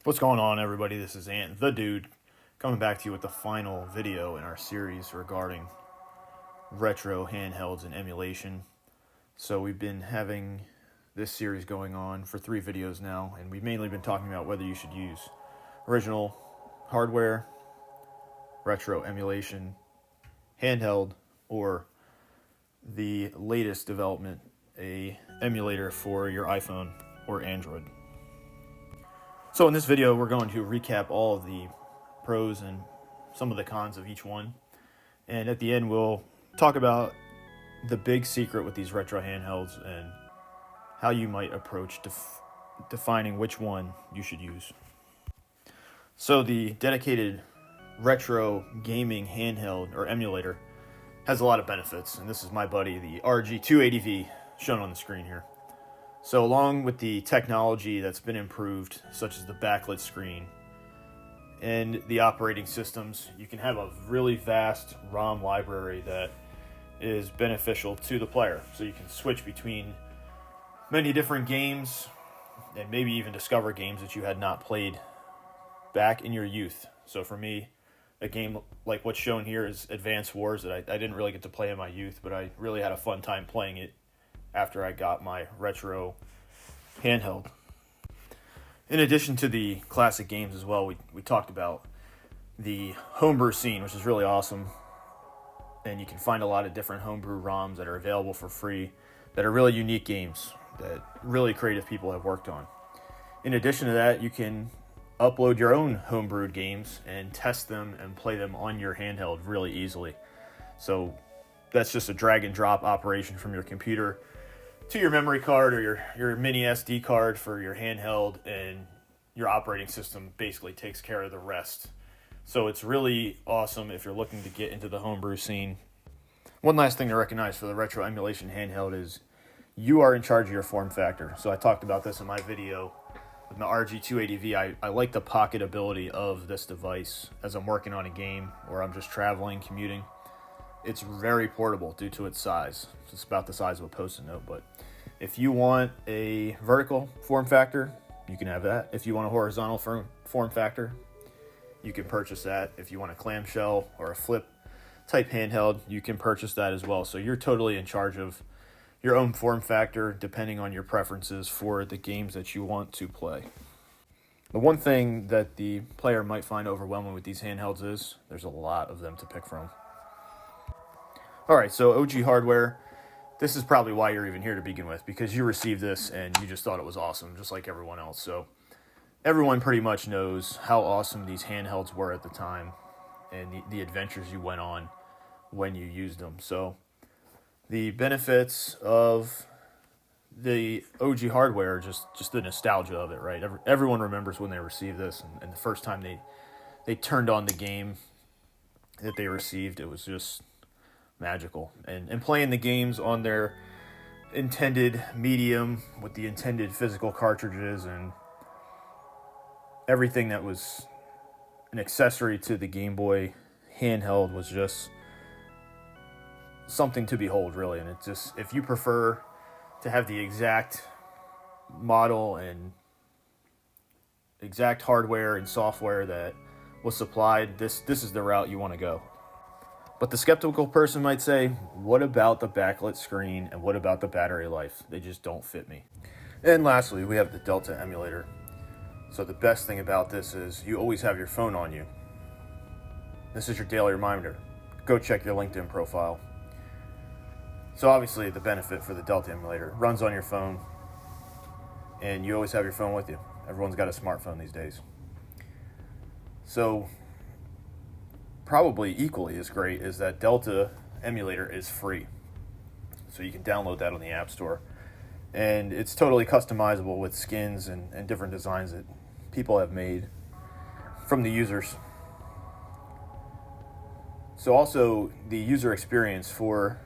What's going on, everybody? This is Ant, the dude, coming back to you with the final video in our series regarding retro handhelds and emulation. So we've been having this series going on for 3 videos now, and we've mainly been talking about whether you should use original hardware, retro emulation, handheld, or the latest development, a emulator for your iPhone or Android. So in this video, we're going to recap all of the pros and some of the cons of each one. And at the end, we'll talk about the big secret with these retro handhelds and how you might approach defining which one you should use. So the dedicated retro gaming handheld or emulator has a lot of benefits. And this is my buddy, the RG280V, shown on the screen here. So along with the technology that's been improved, such as the backlit screen and the operating systems, you can have a really vast ROM library that is beneficial to the player. So you can switch between many different games and maybe even discover games that you had not played back in your youth. So for me, a game like what's shown here is Advance Wars that I didn't really get to play in my youth, but I really had a fun time playing it after I got my retro handheld. In addition to the classic games as well, we talked about the homebrew scene, which is really awesome. And you can find a lot of different homebrew ROMs that are available for free that are really unique games that really creative people have worked on. In addition to that, you can upload your own homebrewed games and test them and play them on your handheld really easily. So that's just a drag and drop operation from your computer to your memory card or your mini SD card for your handheld, and your operating system basically takes care of the rest. So it's really awesome if you're looking to get into the homebrew scene. One last thing to recognize for the retro emulation handheld is you are in charge of your form factor. So I talked about this in my video with my RG280V. I like the pocketability of this device as I'm working on a game or I'm just traveling, commuting. It's very portable due to its size. It's about the size of a Post-it note, but if you want a vertical form factor, you can have that. If you want a horizontal form factor, you can purchase that. If you want a clamshell or a flip type handheld, you can purchase that as well. So you're totally in charge of your own form factor depending on your preferences for the games that you want to play. The one thing that the player might find overwhelming with these handhelds is there's a lot of them to pick from. All right, so OG hardware, this is probably why you're even here to begin with, because you received this and you just thought it was awesome, just like everyone else. So everyone pretty much knows how awesome these handhelds were at the time and the adventures you went on when you used them. So the benefits of the OG hardware, just the nostalgia of it, right? Everyone remembers when they received this and the first time they turned on the game that they received. It was just magical. And playing the games on their intended medium with the intended physical cartridges and everything that was an accessory to the Game Boy handheld was just something to behold, really. And it just, if you prefer to have the exact model and exact hardware and software that was supplied, this is the route you want to go. But the skeptical person might say, what about the backlit screen and what about the battery life? They just don't fit me. And lastly, we have the Delta emulator. So the best thing about this is you always have your phone on you. This is your daily reminder. Go check your LinkedIn profile. So obviously the benefit for the Delta emulator runs on your phone and you always have your phone with you. Everyone's got a smartphone these days. So probably equally as great is that Delta emulator is free. So you can download that on the App Store. And it's totally customizable with skins and different designs that people have made from the users. So also the user experience for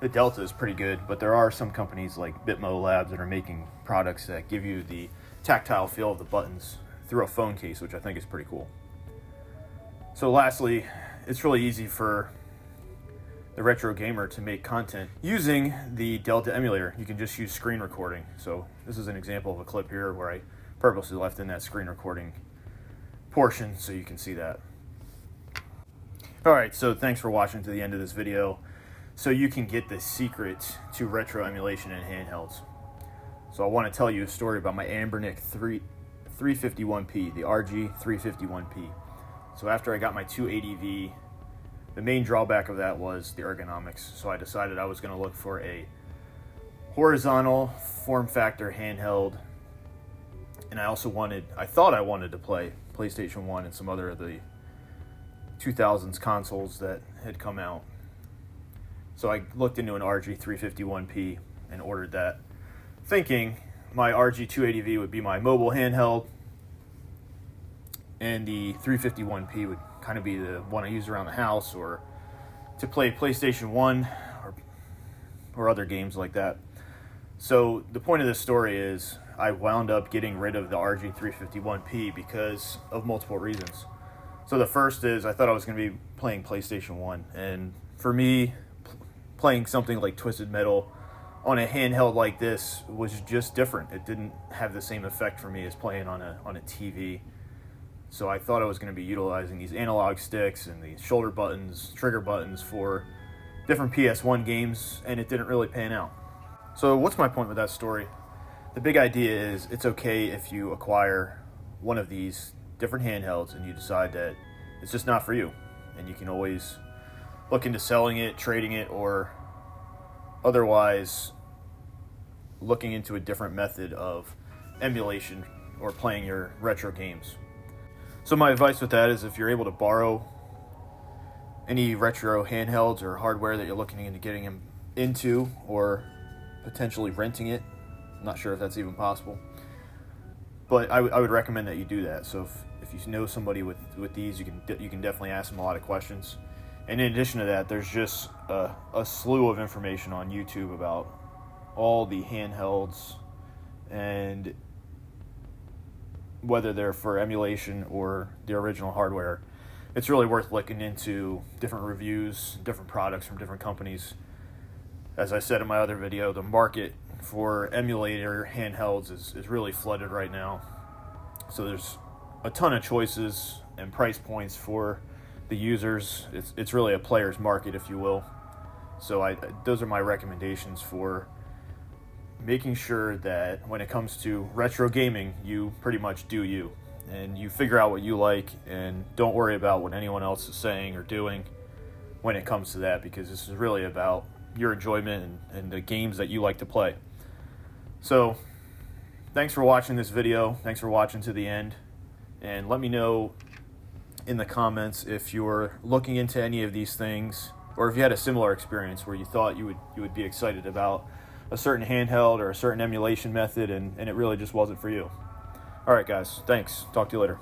the Delta is pretty good, but there are some companies like Bitmo Labs that are making products that give you the tactile feel of the buttons through a phone case, which I think is pretty cool. So lastly, it's really easy for the retro gamer to make content using the Delta emulator. You can just use screen recording. So this is an example of a clip here where I purposely left in that screen recording portion so you can see that. Alright, so thanks for watching to the end of this video. So you can get the secret to retro emulation in handhelds. So I want to tell you a story about my Anbernic 351P, the RG 351P. So after I got my 280V, the main drawback of that was the ergonomics. So I decided I was going to look for a horizontal form factor handheld. And I thought I wanted to play PlayStation 1 and some other of the 2000s consoles that had come out. So I looked into an RG 351P and ordered that, thinking my RG 280V would be my mobile handheld, and the 351P would kind of be the one I use around the house or to play PlayStation 1 or other games like that. So the point of this story is I wound up getting rid of the RG 351P because of multiple reasons. So the first is I thought I was going to be playing PlayStation 1, and for me, playing something like Twisted Metal on a handheld like this was just different. It didn't have the same effect for me as playing on a TV. So I thought I was going to be utilizing these analog sticks and these shoulder buttons, trigger buttons for different PS1 games, and it didn't really pan out. So what's my point with that story? The big idea is it's okay if you acquire one of these different handhelds and you decide that it's just not for you, and you can always look into selling it, trading it, or otherwise looking into a different method of emulation or playing your retro games. So my advice with that is if you're able to borrow any retro handhelds or hardware that you're looking into getting them into, or potentially renting it, I'm not sure if that's even possible, but I would recommend that you do that. So if you know somebody with these, you can definitely ask them a lot of questions. And in addition to that, there's just a slew of information on YouTube about all the handhelds and whether they're for emulation or the original hardware. It's really worth looking into different reviews, different products from different companies. As I said in my other video, the market for emulator handhelds is really flooded right now. So there's a ton of choices and price points for the users. It's really a player's market, if you will. So those are my recommendations for making sure that when it comes to retro gaming, you pretty much do you, and you figure out what you like, and don't worry about what anyone else is saying or doing when it comes to that, because this is really about your enjoyment and the games that you like to play. So thanks for watching this video. Thanks for watching to the end, and let me know in the comments if you're looking into any of these things, or if you had a similar experience where you thought you would be excited about a certain handheld or a certain emulation method, and it really just wasn't for you. All right, guys, thanks. Talk to you later.